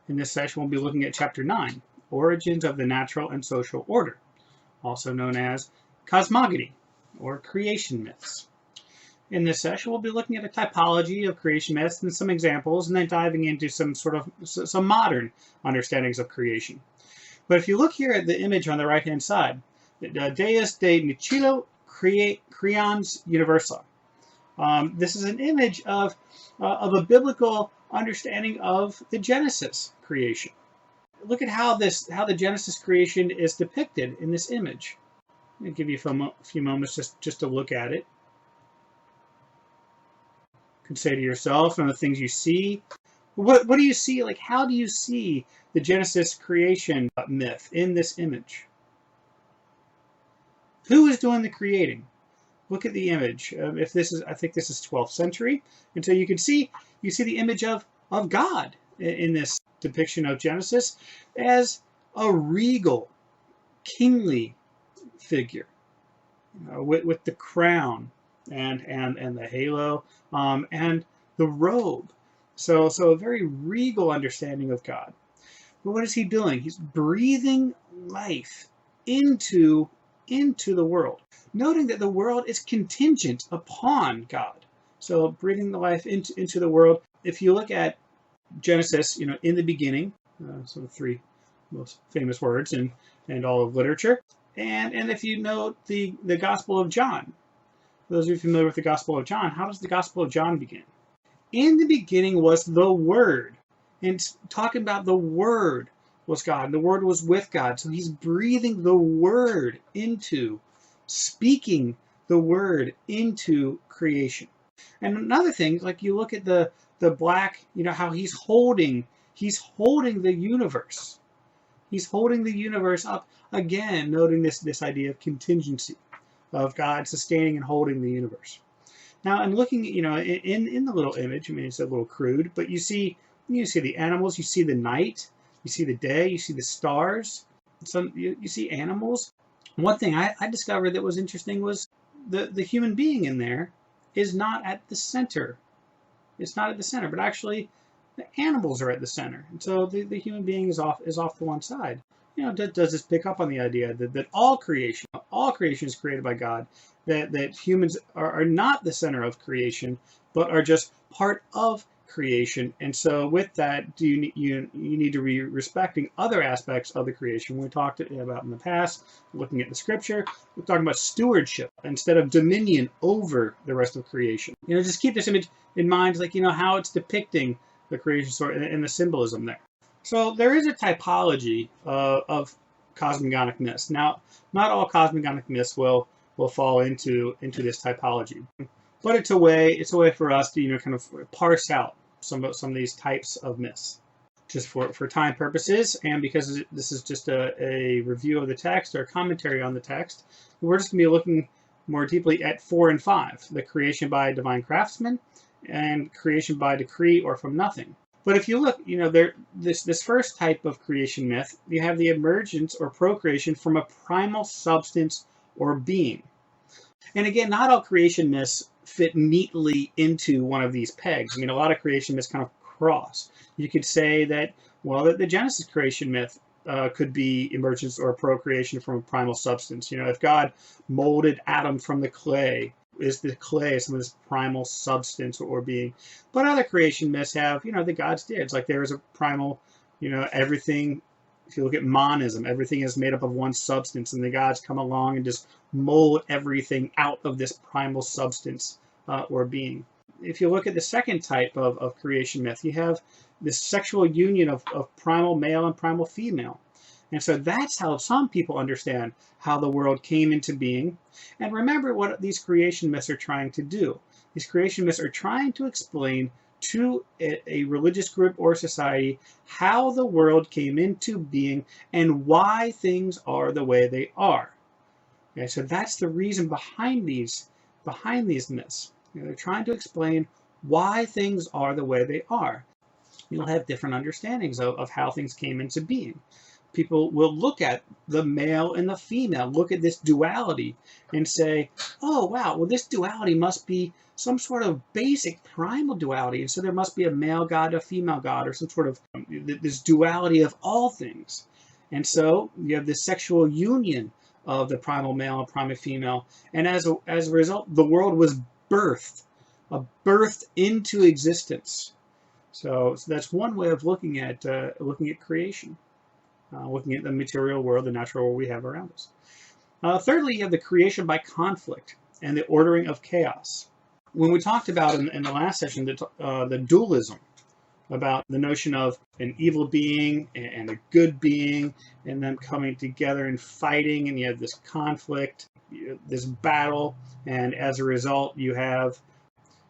In this session, we'll be looking at Chapter 9, Origins of the Natural and Social Order, also known as cosmogony, or creation myths. In this session, we'll be looking at a typology of creation myths and some examples, and then diving into some modern understandings of creation. But if you look here at the image on the right-hand side, Deus de Nihilo Creans Universa. This is an image of a biblical understanding of the Genesis creation. Look at how the Genesis creation is depicted in this image. I'll give you a few moments just to look at it. You can say to yourself and the things you see. What do you see? Like, how do you see the Genesis creation myth in this image? Who is doing the creating? Look at the image. I think this is 12th century, and so you see the image of God in this depiction of Genesis as a regal, kingly figure, with the crown and the halo and the robe. So a very regal understanding of God. But what is he doing? He's breathing life into the world, noting that the world is contingent upon God. So breathing the life into the world. If you look at Genesis, in the beginning, so the three most famous words in all of literature, and if you note the Gospel of John, for those of you familiar with the Gospel of John, how does the Gospel of John begin? In the beginning was the Word, and talking about the Word was God, and the Word was with God. So he's breathing the Word speaking the Word into creation. And another thing, like you look at the black, how he's holding the universe. He's holding the universe up again, noting this idea of contingency, of God sustaining and holding the universe. Now, and looking, in the little image, it's a little crude, but you see the animals, you see the night, you see the day, you see the stars, you see animals. One thing I discovered that was interesting was the human being in there is not at the center. It's not at the center, but actually the animals are at the center. And so the human being is off to one side. Does this pick up on the idea that all creation is created by God, that humans are not the center of creation, but are just part of creation. And so with that, you need to be respecting other aspects of the creation. We talked about in the past, looking at the scripture, we're talking about stewardship instead of dominion over the rest of creation. Just keep this image in mind, like, how it's depicting the creation story and the symbolism there. So there is a typology of cosmogonic myths. Now, not all cosmogonic myths will fall into this typology. But it's a way for us to kind of parse out some of these types of myths, just for time purposes, and because this is just a review of the text or a commentary on the text. We're just going to be looking more deeply at 4 and 5: the creation by divine craftsmen and creation by decree or from nothing. But if you look, this first type of creation myth, you have the emergence or procreation from a primal substance or being. And again, not all creation myths fit neatly into one of these pegs. A lot of creation myths kind of cross. You could say that the Genesis creation myth could be emergence or procreation from a primal substance. If God molded Adam from the clay, is the clay some of this primal substance or being? But other creation myths have, the gods did. It's like there is a primal, everything. If you look at monism, everything is made up of one substance, and the gods come along and just mold everything out of this primal substance or being. If you look at the second type of creation myth, you have this sexual union of primal male and primal female. And so that's how some people understand how the world came into being. And remember what these creation myths are trying to do. These creation myths are trying to explain to a religious group or society how the world came into being and why things are the way they are. Okay, so that's the reason behind these myths. They're trying to explain why things are the way they are. You'll have different understandings of how things came into being. people will look at the male and the female, look at this duality and say, oh, wow, well, this duality must be some sort of basic primal duality. And so there must be a male God, a female God, or some sort of this duality of all things. And so you have this sexual union of the primal male and primal female. And as a result, the world was birthed into existence. So that's one way of looking at creation, looking at the material world, the natural world we have around us. Thirdly, you have the creation by conflict and the ordering of chaos. When we talked about in the last session the dualism, about the notion of an evil being and a good being, and them coming together and fighting, and you have this conflict, this battle, and as a result, you have,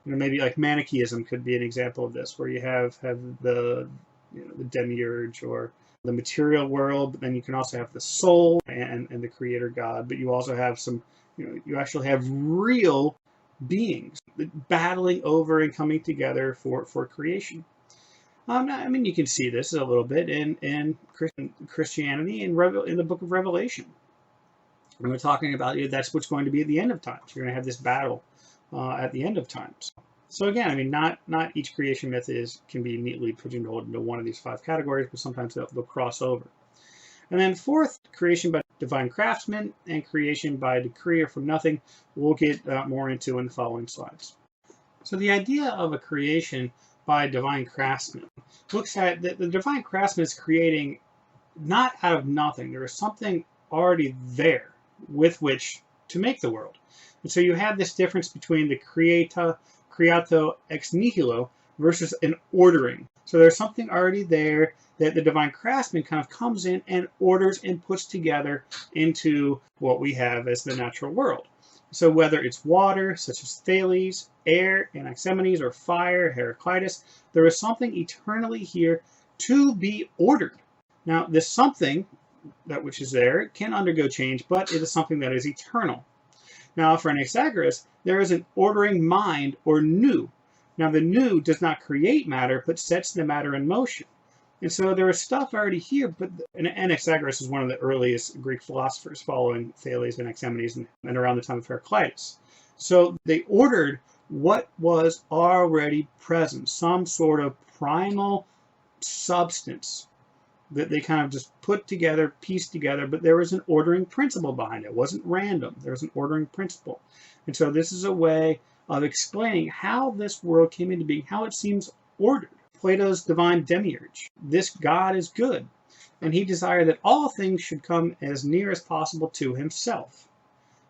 maybe like Manichaeism could be an example of this, where you have the the demiurge or the material world, but then you can also have the soul and the creator God, but you also have some, you actually have real beings battling over and coming together for creation. I mean, you can see this a little bit in Christianity in the book of Revelation. When we're talking about that's what's going to be at the end of times. You're going to have this battle at the end of times. So again, I mean, not each creation myth can be neatly pigeonholed into one of these 5 categories, but sometimes they'll cross over. And then fourth, creation by divine craftsmen and creation by decree or from nothing, we'll get more into in the following slides. So the idea of a creation by divine craftsmen looks at the divine craftsman is creating not out of nothing. There is something already there with which to make the world. And so you have this difference between the creato ex nihilo versus an ordering. So there's something already there that the divine craftsman kind of comes in and orders and puts together into what we have as the natural world. So whether it's water, such as Thales, air, Anaximenes, or fire, Heraclitus, there is something eternally here to be ordered. Now, this something, that which is there, can undergo change, but it is something that is eternal. Now, for Anaxagoras, there is an ordering mind, or nous. Now, the nous does not create matter, but sets the matter in motion. And so there is stuff already here, but Anaxagoras is one of the earliest Greek philosophers following Thales and Anaximenes and around the time of Heraclitus. So they ordered what was already present, some sort of primal substance that they kind of just put together, pieced together, but there was an ordering principle behind it. It wasn't random. There was an ordering principle. And so this is a way of explaining how this world came into being, how it seems ordered. Plato's divine demiurge. This God is good, and he desired that all things should come as near as possible to himself.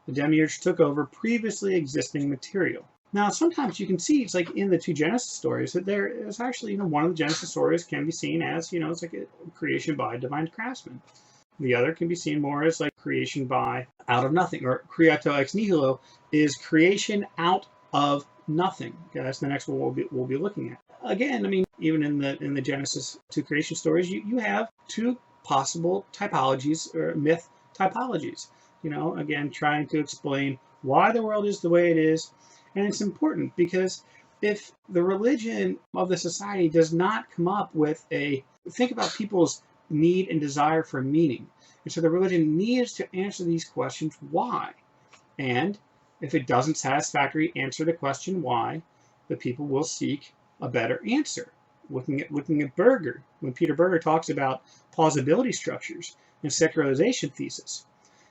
The demiurge took over previously existing material. Now, sometimes you can see, it's like in the 2 Genesis stories, that there is actually, one of the Genesis stories can be seen as, it's like a creation by divine craftsmen. The other can be seen more as like creation by out of nothing, or creato ex nihilo is creation out of nothing. Okay, that's the next one we'll be looking at. Again, I mean, even in the Genesis 2 creation stories, you have 2 possible typologies or myth typologies. Again, trying to explain why the world is the way it is. And it's important because if the religion of the society does not come up with think about people's need and desire for meaning. And so the religion needs to answer these questions, why? And if it doesn't satisfactorily answer the question why, the people will seek a better answer. Looking at Berger, when Peter Berger talks about plausibility structures and secularization thesis.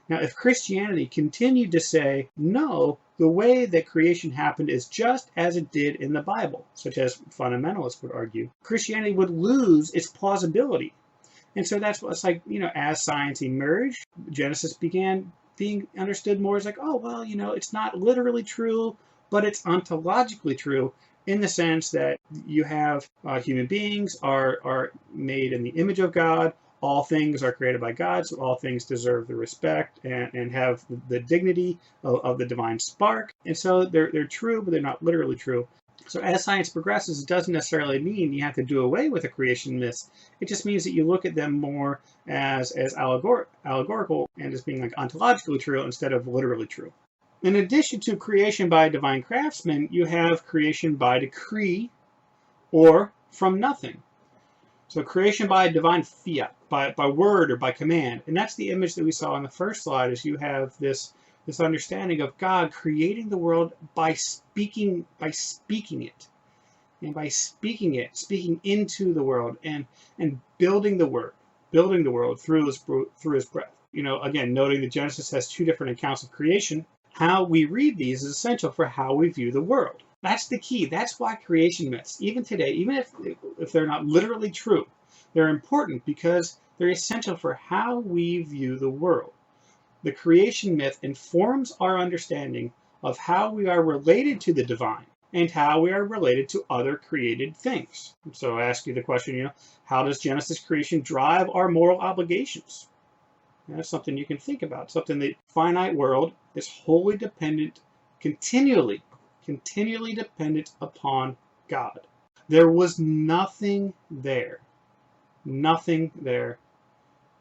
Now, if Christianity continued to say, no, the way that creation happened is just as it did in the Bible, such as fundamentalists would argue, Christianity would lose its plausibility. And so that's what it's like, as science emerged, Genesis began being understood more as like, oh, well, it's not literally true, but it's ontologically true in the sense that you have human beings are made in the image of God. All things are created by God, so all things deserve the respect and have the dignity of the divine spark. And so they're true, but they're not literally true. So as science progresses, it doesn't necessarily mean you have to do away with the creation myths. It just means that you look at them more as allegorical and as being like ontologically true instead of literally true. In addition to creation by divine craftsmen, you have creation by decree or from nothing. So creation by divine fiat, by word or by command. And that's the image that we saw on the first slide, is you have this understanding of God creating the world by speaking it. And by speaking it, speaking into the world, and building the world through his breath. Again, noting that Genesis has two different accounts of creation. How we read these is essential for how we view the world. That's the key. That's why creation myths, even today, even if they're not literally true, they're important because they're essential for how we view the world. The creation myth informs our understanding of how we are related to the divine and how we are related to other created things. So I ask you the question, how does Genesis creation drive our moral obligations? That's something you can think about. Something that finite world is wholly dependent, continually dependent upon God. There was nothing there.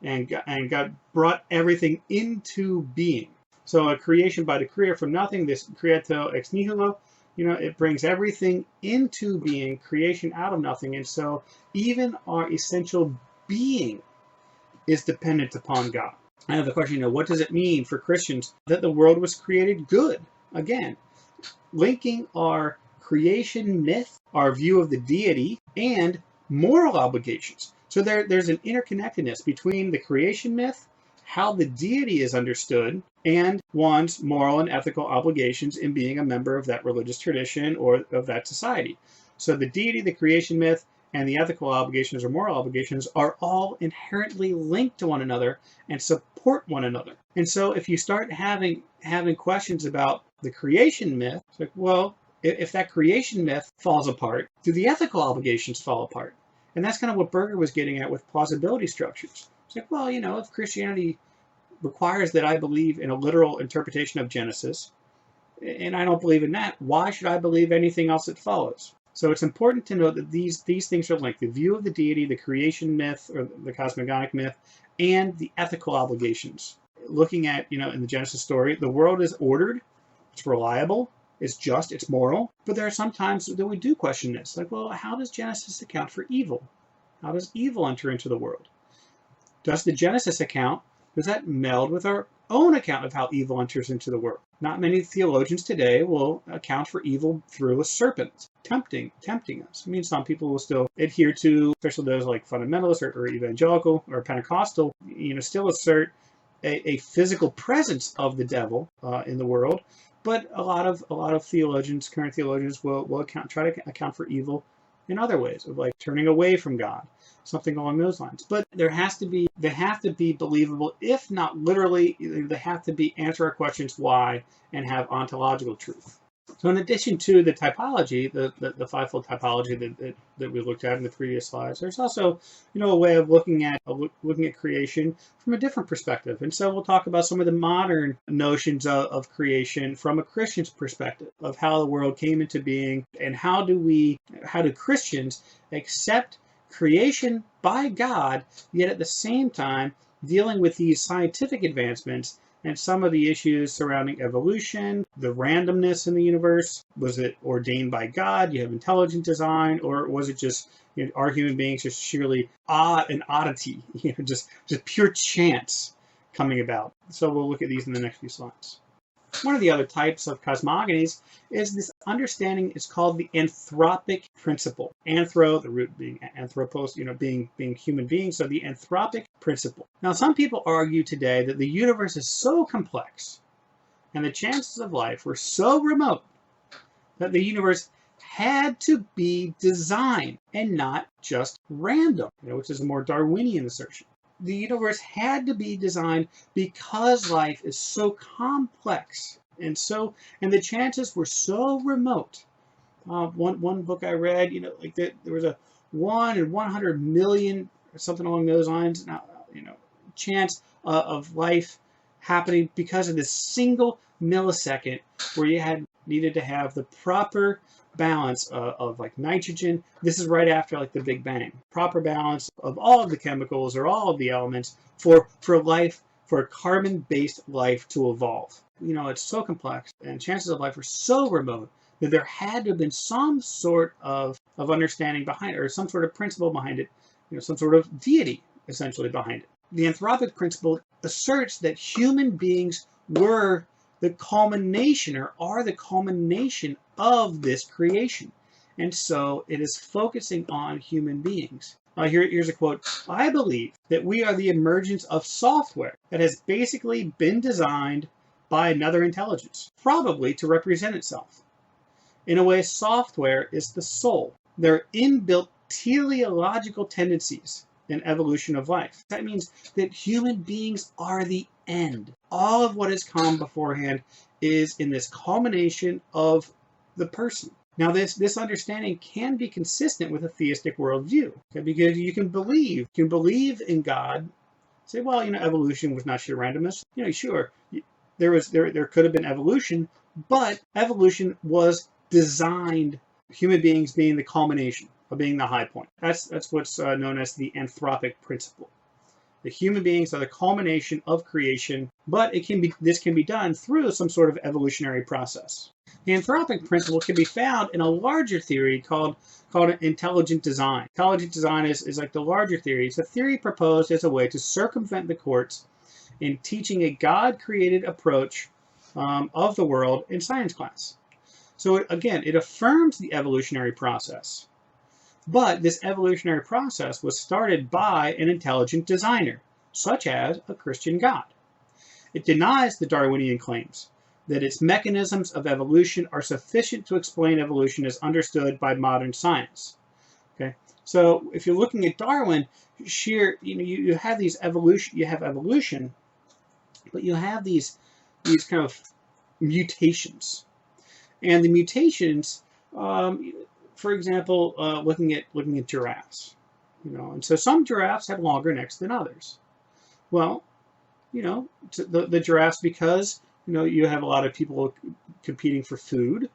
And God brought everything into being. So a creation by the creator from nothing, this creato ex nihilo, it brings everything into being, creation out of nothing. And so even our essential being is dependent upon God. I have the question, what does it mean for Christians that the world was created good? Again, linking our creation myth, our view of the deity, and moral obligations. So there's an interconnectedness between the creation myth, how the deity is understood, and one's moral and ethical obligations in being a member of that religious tradition or of that society. So the deity, the creation myth, and the ethical obligations or moral obligations are all inherently linked to one another and support one another. And so if you start having questions about the creation myth, it's like, well, if that creation myth falls apart, do the ethical obligations fall apart? And that's kind of what Berger was getting at with plausibility structures. It's like, well, if Christianity requires that I believe in a literal interpretation of Genesis, and I don't believe in that, why should I believe anything else that follows? So it's important to know that these things are linked. The view of the deity, the creation myth, or the cosmogonic myth, and the ethical obligations. Looking at, in the Genesis story, the world is ordered, it's reliable, it's just, it's moral. But there are some times that we do question this. Like, well, how does Genesis account for evil? How does evil enter into the world? Does the Genesis account, does that meld with our own account of how evil enters into the world? Not many theologians today will account for evil through a serpent, tempting us. I mean, some people will still adhere to, especially those like fundamentalists or evangelical or Pentecostal, still assert a physical presence of the devil in the world. But a lot of theologians, current theologians, will try to account for evil in other ways, of like turning away from God, something along those lines. But they have to be believable, if not literally. They have to answer our questions why and have ontological truth. So in addition to the typology, the fivefold typology that we looked at in the previous slides, there's also a way of looking at creation from a different perspective. And so we'll talk about some of the modern notions of creation from a Christian's perspective, of how the world came into being, and how do Christians accept creation by God, yet at the same time dealing with these scientific advancements and some of the issues surrounding evolution, the randomness in the universe. Was it ordained by God? You have intelligent design, or was it just are human beings just sheerly an oddity, just pure chance coming about? So we'll look at these in the next few slides. One of the other types of cosmogonies is this understanding. It's called the anthropic principle. Anthro, the root being anthropos, being human beings. So the anthropic principle. Now, some people argue today that the universe is so complex and the chances of life were so remote that the universe had to be designed and not just random, which is a more Darwinian assertion. The universe had to be designed because life is so complex and the chances were so remote. One book I read, there was a 1 in 100 million or something along those lines. Now, chance of life happening because of this single millisecond where you needed to have the proper balance of like nitrogen. This is right after like the Big Bang. Proper balance of all of the chemicals or all of the elements for life, for a carbon-based life to evolve. It's so complex and chances of life are so remote that there had to have been some sort of understanding behind it, or some sort of principle behind it, some sort of deity essentially behind it. The anthropic principle asserts that human beings were the culmination or are the culmination of this creation. And so it is focusing on human beings. Here's a quote. I believe that we are the emergence of software that has basically been designed by another intelligence, probably to represent itself. In a way, software is the soul. There are inbuilt teleological tendencies in evolution of life. That means that human beings are the end. All of what has come beforehand is in this culmination of the person. Now, this understanding can be consistent with a theistic worldview, okay? Because you can believe in God. Say, well, evolution was not sheer randomness. Sure, there could have been evolution, but evolution was designed. Human beings being the culmination, of being the high point. That's what's known as the anthropic principle. The human beings are the culmination of creation, but this can be done through some sort of evolutionary process. The anthropic principle can be found in a larger theory called intelligent design. Intelligent design is like the larger theory. It's a theory proposed as a way to circumvent the courts in teaching a God-created approach of the world in science class. So again, it affirms the evolutionary process. But this evolutionary process was started by an intelligent designer, such as a Christian God. It denies the Darwinian claims that its mechanisms of evolution are sufficient to explain evolution as understood by modern science. Okay, so if you're looking at Darwin, you have evolution, but you have these kind of mutations, and the mutations. For example, looking at giraffes, and so some giraffes have longer necks than others. Well, the giraffes, because you have a lot of people competing for food,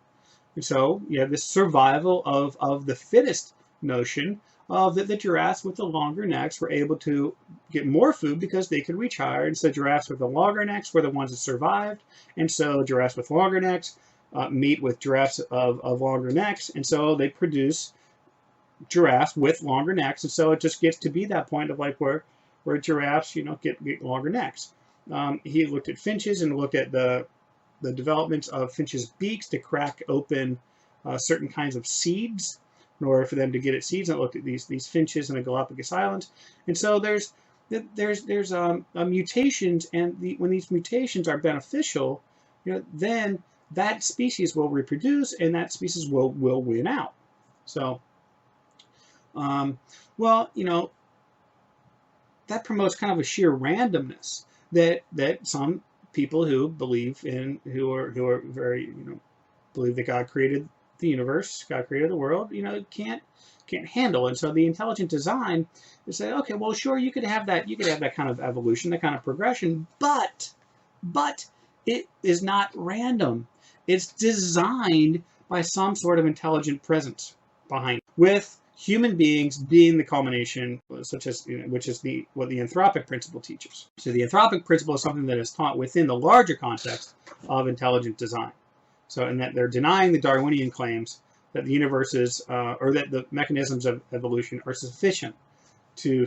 and so you have this survival of the fittest notion of that the giraffes with the longer necks were able to get more food because they could reach higher, and so giraffes with the longer necks were the ones that survived, and so giraffes with longer necks meet with giraffes of longer necks, and so they produce giraffes with longer necks, and so it just gets to be that point of like where giraffes get longer necks. He looked at finches and looked at the developments of finches' beaks to crack open certain kinds of seeds in order for them to get at seeds, and looked at these finches in the Galapagos Islands, and so there's mutations, and when these mutations are beneficial, then that species will reproduce, and that species will win out. So, that promotes kind of a sheer randomness that some people who are very believe that God created the universe, God created the world, can't handle. And so the intelligent design is say, okay, well, sure, you could have that kind of evolution, that kind of progression, but it is not random. It's designed by some sort of intelligent presence behind it, with human beings being the culmination, such as which is what the anthropic principle teaches. So the anthropic principle is something that is taught within the larger context of intelligent design. So, in that they're denying the Darwinian claims that the universes or that the mechanisms of evolution are sufficient to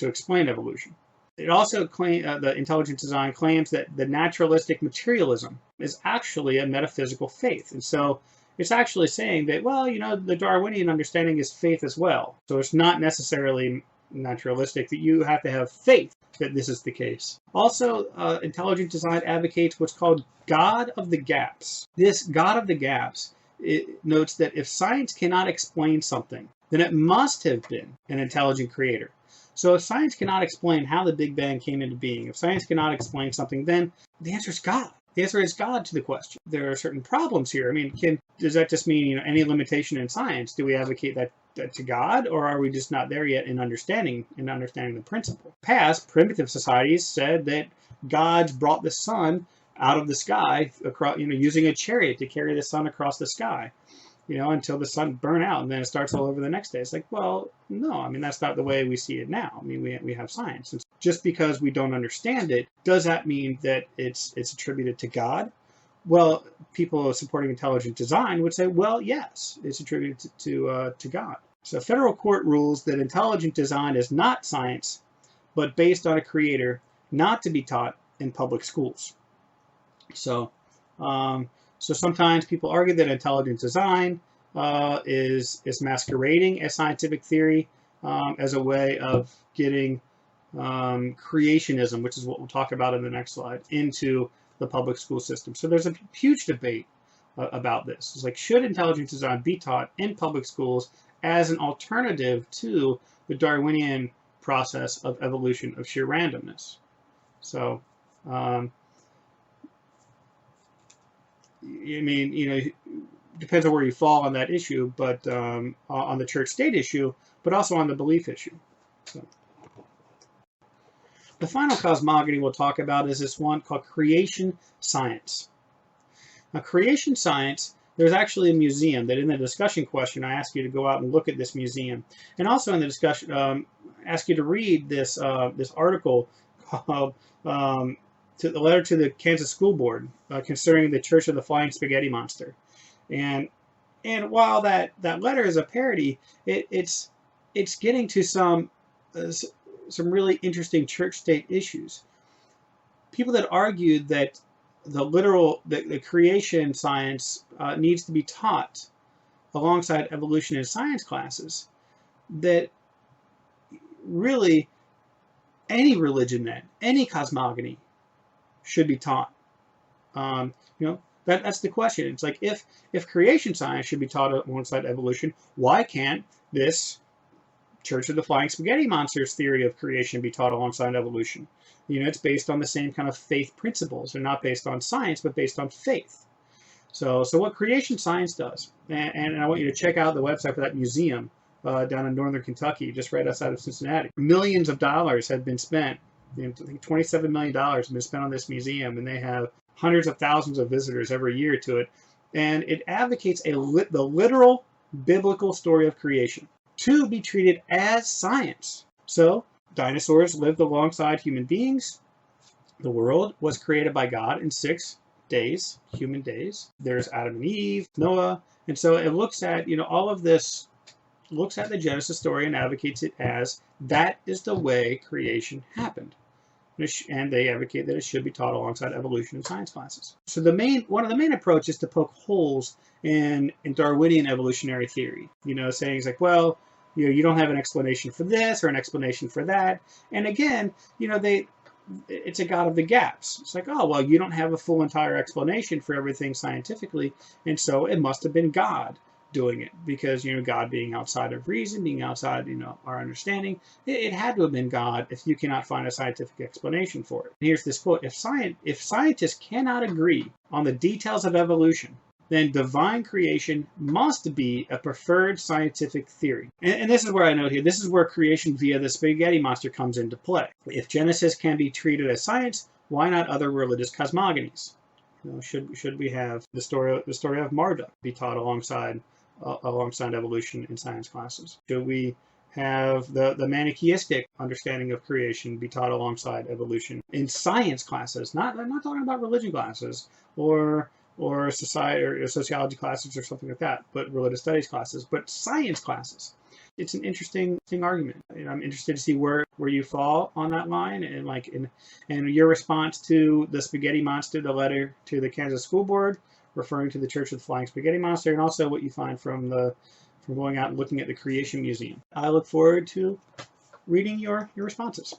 explain evolution. It also the intelligent design claims that the naturalistic materialism is actually a metaphysical faith. And so it's actually saying that, well, the Darwinian understanding is faith as well. So it's not necessarily naturalistic, that you have to have faith that this is the case. Also, intelligent design advocates what's called God of the gaps. This God of the gaps, it notes that if science cannot explain something, then it must have been an intelligent creator. So if science cannot explain how the Big Bang came into being, if science cannot explain something, then the answer is God. The answer is God to the question. There are certain problems here. I mean, does that just mean any limitation in science? Do we advocate that to God, or are we just not there yet in understanding the principle? Past primitive societies said that gods brought the sun out of the sky across, using a chariot to carry the sun across the sky, until the sun burned out, and then it starts all over the next day. It's like, well, no, I mean, that's not the way we see it now. I mean, we have science. And just because we don't understand it, does that mean that it's attributed to God? Well, people supporting intelligent design would say, well, yes, it's attributed to God. So federal court rules that intelligent design is not science, but based on a creator, not to be taught in public schools. So, so sometimes people argue that intelligent design is masquerading as scientific theory as a way of getting creationism, which is what we'll talk about in the next slide, into the public school system. So there's a huge debate about this. It's like, should intelligent design be taught in public schools as an alternative to the Darwinian process of evolution of sheer randomness? So, I mean, you know, depends on where you fall on that issue, but on the church-state issue, but also on the belief issue. So. The final cosmogony we'll talk about is this one called creation science. Now, creation science, there's actually a museum that in the discussion question, I ask you to go out and look at this museum. And also in the discussion, ask you to read this, this article called to the letter to the Kansas School Board concerning the Church of the Flying Spaghetti Monster. And while that letter is a parody, it's getting to some really interesting church-state issues. People that argued that the creation science needs to be taught alongside evolution in science classes, that really any religion, then any cosmogony, should be taught. You know, that's the question. It's like, if creation science should be taught alongside evolution, why can't this Church of the Flying Spaghetti Monsters theory of creation be taught alongside evolution? You know, it's based on the same kind of faith principles. They're not based on science, but based on faith. So what creation science does, and I want you to check out the website for that museum down in northern Kentucky, just right outside of Cincinnati. Millions of dollars have been spent. You know, I think $27 million have been spent on this museum, and they have hundreds of thousands of visitors every year to it. And it advocates the literal biblical story of creation to be treated as science. So dinosaurs lived alongside human beings. The world was created by God in 6 days, human days. There's Adam and Eve, Noah. And so it looks at, you know, all of this, looks at the Genesis story and advocates it as that is the way creation happened. And they advocate that it should be taught alongside evolution in science classes. So one of the main approaches is to poke holes in Darwinian evolutionary theory. You know, saying it's like, well, you know, you don't have an explanation for this or an explanation for that. And again, you know, it's a God of the gaps. It's like, oh, well, you don't have a full entire explanation for everything scientifically, and so it must have been God doing it, because, you know, God being outside of reason, being outside, you know, our understanding, it had to have been God if you cannot find a scientific explanation for it. And here's this quote: if scientists cannot agree on the details of evolution, then divine creation must be a preferred scientific theory. And this is where I note here, this is where creation via the spaghetti monster comes into play. If Genesis can be treated as science, why not other religious cosmogonies? You know, should we have the story of Marduk be taught alongside evolution in science classes? Should we have the manichaeistic understanding of creation be taught alongside evolution in science classes? I'm not talking about religion classes or society or sociology classes or something like that, but religious studies classes, but science classes. It's an interesting argument. And I'm interested to see where you fall on that line, and and your response to the spaghetti monster, the letter to the Kansas School Board referring to the Church of the Flying Spaghetti Monster, and also what you find from going out and looking at the Creation Museum. I look forward to reading your responses.